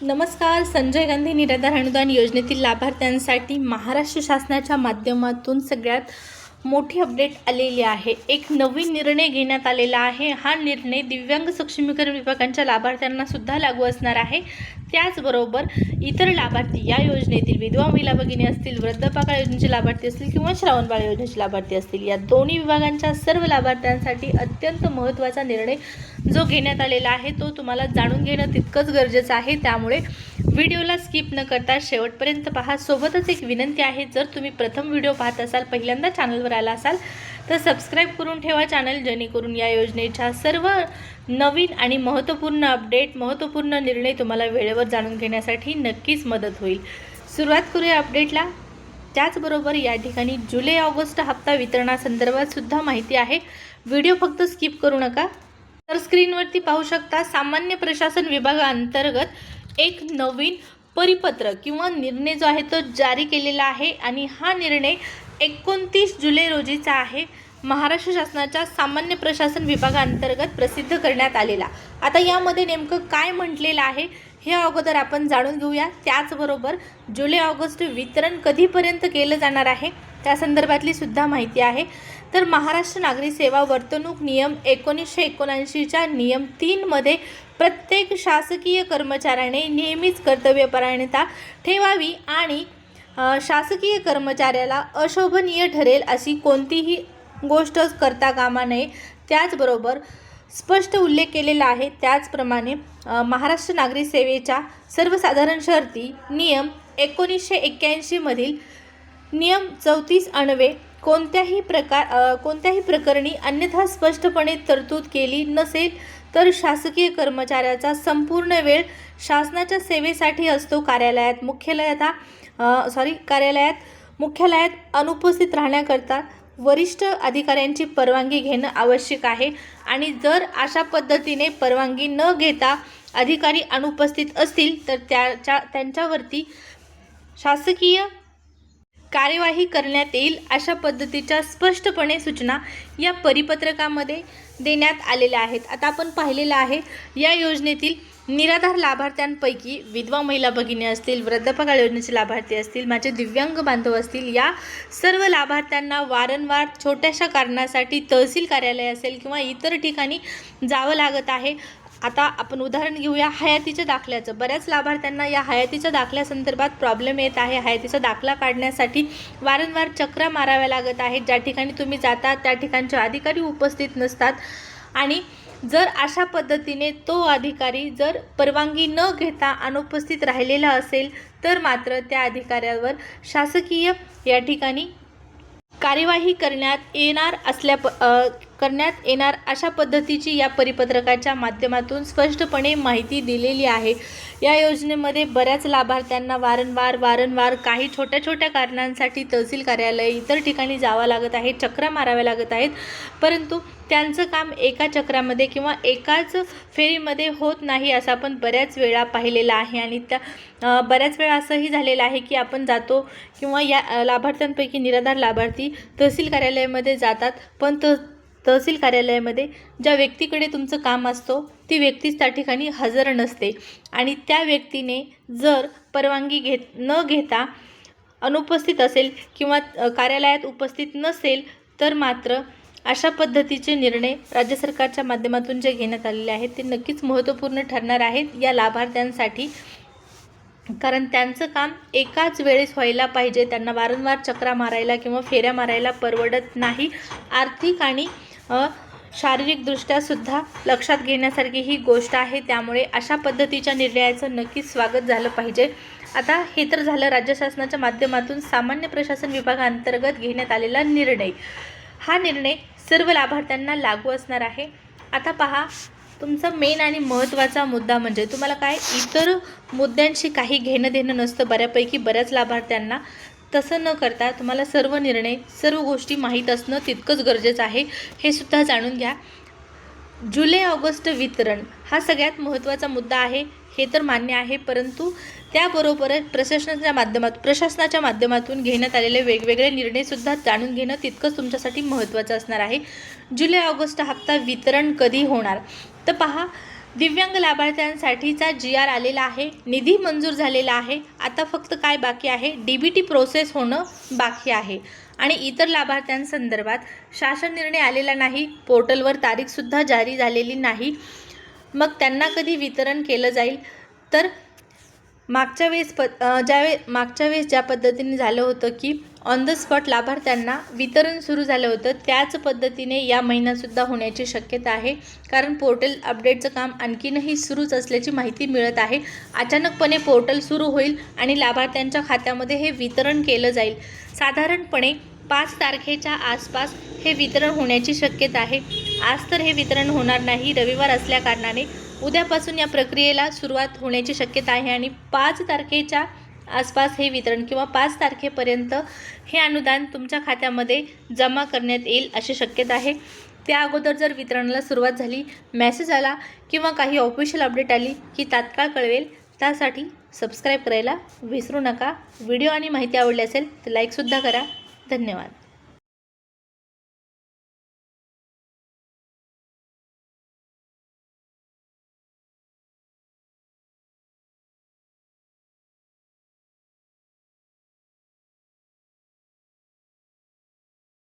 नमस्कार. संजय गांधी निराधार अनुदान योजनेतील लाभार्थ्यांसाठी महाराष्ट्र शासनाच्या माध्यमातून सगळ्यात मोठी अपडेट आलेली आहे. एक नवीन निर्णय घेण्यात आलेला आहे. हा निर्णय दिव्यांग सक्षमीकरण विभागांच्या लाभार्थ्यांना सुद्धा लागू असणार आहे. त्याचबरोबर इतर लाभार्थी या योजनेतील विधवा महिला भगिनी असतील, वृद्धपाकाळ योजनेचे लाभार्थी असतील किंवा श्रावणबाळ योजनेचे लाभार्थी असतील, या दोन्ही विभागांच्या सर्व लाभार्थ्यांसाठी अत्यंत महत्त्वाचा निर्णय जो घेण्यात आलेला आहे तो तुम्हाला जाणून घेणं तितकंच गरजेचं आहे. त्यामुळे व्हिडिओला स्किप न करता शेवटपर्यंत पहा. सोबतच एक विनंती आहे, जर तुम्ही प्रथम व्हिडिओ पाहत असाल, पहिल्यांदा चॅनलवर आला असाल तर सबस्क्राईब करून ठेवा चॅनल, जेणेकरून या योजनेच्या सर्व नवीन आणि महत्त्वपूर्ण अपडेट, महत्त्वपूर्ण निर्णय तुम्हाला वेळेवर जाणून घेण्यासाठी नक्कीच मदत होईल. सुरुवात करूया अपडेटला. त्याचबरोबर या ठिकाणी जुलै ऑगस्ट हप्ता वितरणासंदर्भात सुद्धा माहिती आहे. व्हिडिओ फक्त स्किप करू नका. तर स्क्रीनवरती पाहू शकता, सामान्य प्रशासन विभागाअंतर्गत एक नवीन परिपत्र किंवा निर्णय जो आहे तो जारी केलेला आहे आणि हा निर्णय 29 जुलै रोजीचा आहे. महाराष्ट्र शासनाच्या सामान्य प्रशासन विभागाअंतर्गत प्रसिद्ध करण्यात आलेला. आता यामध्ये नेमकं काय म्हटलेलं आहे हे अगोदर आपण जाणून घेऊया. त्याचबरोबर जुलै ऑगस्ट वितरण कधीपर्यंत केलं जाणार आहे त्या संदर्भातली सुद्धा माहिती आहे. तर महाराष्ट्र नागरी सेवा वर्तणूक नियम 1979च्या नियम 3 मध्ये प्रत्येक शासकीय कर्मचाऱ्याने नेहमीच कर्तव्यपरायणता ठेवावी आणि शासकीय कर्मचाऱ्याला अशोभनीय ठरेल अशी कोणतीही गोष्ट करता कामा नये. त्याचबरोबर स्पष्ट उल्लेख केलेला आहे. त्याचप्रमाणे महाराष्ट्र नागरी सेवेच्या सर्वसाधारण शर्ती नियम 1981 मधील नियम 34 अन्वये कोणत्याही प्रकरणी अन्यथा स्पष्टपणे तरतूद केली नसेल तर शासकीय कर्मचाऱ्याचा संपूर्ण वेळ शासनाच्या सेवेसाठी असतो मुख्यालयात अनुपस्थित राहण्याकरता वरिष्ठ अधिकाऱ्यांची परवानगी घेणं आवश्यक आहे. आणि जर अशा पद्धतीने परवानगी न घेता अधिकारी अनुपस्थित असतील तर त्यांच्यावरती शासकीय कार्यवाही करण्यात येईल. अशा पद्धतीच्या स्पष्टपणे सूचना या परिपत्रकामध्ये देण्यात आलेल्या आहेत. आता आपण पाहिलेलं आहे, या योजनेतील निराधार लाभार्थ्यांपैकी विधवा महिला भगिनी असतील, वृद्धपाकाळ योजनेचे लाभार्थी असतील, माझे दिव्यांग बांधव असतील, या सर्व लाभार्थ्यांना वारंवार छोट्याशा कारणासाठी तहसील कार्यालय असेल किंवा इतर ठिकाणी जावं लागत आहे. आता आपण उदाहरण घेऊया हयातीच्या दाखल्याचं. बऱ्याच लाभार्थ्यांना या हयातीच्या दाखल्यासंदर्भात प्रॉब्लेम येत आहे. हयातीचा दाखला काढण्यासाठी वारंवार चक्रा माराव्या लागत आहेत. ज्या ठिकाणी तुम्ही जाता त्या ठिकाणचे अधिकारी उपस्थित नसतात आणि जर अशा पद्धतीने तो अधिकारी जर परवानगी न घेता अनुपस्थित राहिलेला असेल तर मात्र त्या अधिकाऱ्यावर शासकीय या ठिकाणी कार्यवाही करण्यात येणार अशा पद्धतीची या परिपत्रकाच्या माध्यमातून स्पष्टपणे माहिती दिलेली आहे. या योजनेमध्ये बऱ्याच लाभार्थ्यांना वारंवार काही छोट्या कारणांसाठी तहसील कार्यालय इतर ठिकाणी जावं लागत आहे, चक्रा माराव्या लागत आहेत. परंतु त्यांचं काम एका चक्रामध्ये किंवा एकाच फेरीमध्ये होत नाही असं आपण बऱ्याच वेळा पाहिलेलं आहे. आणि त्या बऱ्याच वेळा असंही झालेलं आहे की आपण जातो किंवा या लाभार्थ्यांपैकी निराधार लाभार्थी तहसील कार्यालयामध्ये जातात, पण तहसील कार्यालयामध्ये ज्या व्यक्तीकडे तुमचं काम असतो ती व्यक्तीच त्या ठिकाणी हजर नसते आणि त्या व्यक्तीने जर परवानगी न घेता अनुपस्थित असेल किंवा कार्यालयात उपस्थित नसेल तर मात्र अशा पद्धतीचे निर्णय राज्य सरकारच्या माध्यमातून जे घेण्यात आलेले आहेत ते नक्कीच महत्त्वपूर्ण ठरणार आहेत या लाभार्थ्यांसाठी. कारण त्यांचं काम एकाच वेळेस व्हायला पाहिजे. त्यांना वारंवार चक्रा मारायला किंवा फेऱ्या मारायला परवडत नाही. आर्थिक आणि शारीरिकदृष्ट्या सुद्धा लक्षात घेण्यासारखी ही गोष्ट आहे. त्यामुळे अशा पद्धतीच्या निर्णयाचं नक्कीच स्वागत झालं पाहिजे. आता हे तर झालं राज्य शासनाच्या माध्यमातून सामान्य प्रशासन विभागाअंतर्गत घेण्यात आलेला निर्णय. हा निर्णय सर्व लाभार्थ्यांना लागू असणार आहे. आता पहा, तुमचा मेन आणि महत्त्वाचा मुद्दा म्हणजे तुम्हाला काय इतर मुद्द्यांशी काही घेणं देणं नसतं बऱ्याच लाभार्थ्यांना. तसं न करता तुम्हाला सर्व निर्णय, सर्व गोष्टी माहीत असणं तितकंच गरजेचं आहे. हे सुद्धा जाणून घ्या. जुलै ऑगस्ट वितरण हा सगळ्यात महत्त्वाचा मुद्दा आहे, हे तर मान्य आहे. परंतु त्याबरोबरच प्रशासनाच्या माध्यमातून घेण्यात आलेले वेगवेगळे निर्णयसुद्धा जाणून घेणं तितकंच तुमच्यासाठी महत्त्वाचं असणार आहे. जुलै ऑगस्ट हप्ता वितरण कधी होणार तर पहा, दिव्यांग लाभार्थ्यांसाठीचा GR आलेला आहे, निधी मंजूर झालेला आहे. आता फक्त काय बाकी आहे, DBT प्रोसेस होणं बाकी आहे. आणि इतर लाभार्थ्यांसंदर्भात शासन निर्णय आलेला नाही, पोर्टलवर तारीखसुद्धा जारी झालेली नाही. मग त्यांना कधी वितरण केलं जाईल, तर मागच्या वेळेस ज्या पद्धतीने झालं होतं की ऑन द स्पॉट लाभार्थ्यांना वितरण सुरू झालं होतं, त्याच पद्धतीने या महिन्यातसुद्धा होण्याची शक्यता आहे. कारण पोर्टल अपडेटचं काम आणखीनही सुरूच असल्याची माहिती मिळत आहे. अचानकपणे पोर्टल सुरू होईल आणि लाभार्थ्यांच्या खात्यामध्ये हे वितरण केलं जाईल. साधारणपणे 5 तारखेच्या आसपास हे वितरण होण्याची शक्यता आहे. आज तर हे वितरण होणार नाही, रविवार असल्याकारणाने उद्यापासून या प्रक्रियेला सुरुवात होण्याची शक्यता आहे आणि 5 तारखेच्या आसपास हे वितरण किंवा 5 तारखेपर्यंत हे अनुदान तुमच्या खात्यामध्ये जमा करण्यात येईल अशी शक्यता आहे. त्या अगोदर जर वितरणाला सुरुवात झाली, मेसेज आला किंवा काही ऑफिशियल अपडेट आली की तात्काळ कळवेल. त्यासाठी सबस्क्राईब करायला विसरू नका. व्हिडिओ आणि माहिती आवडली असेल तर लाईकसुद्धा करा. धन्यवाद.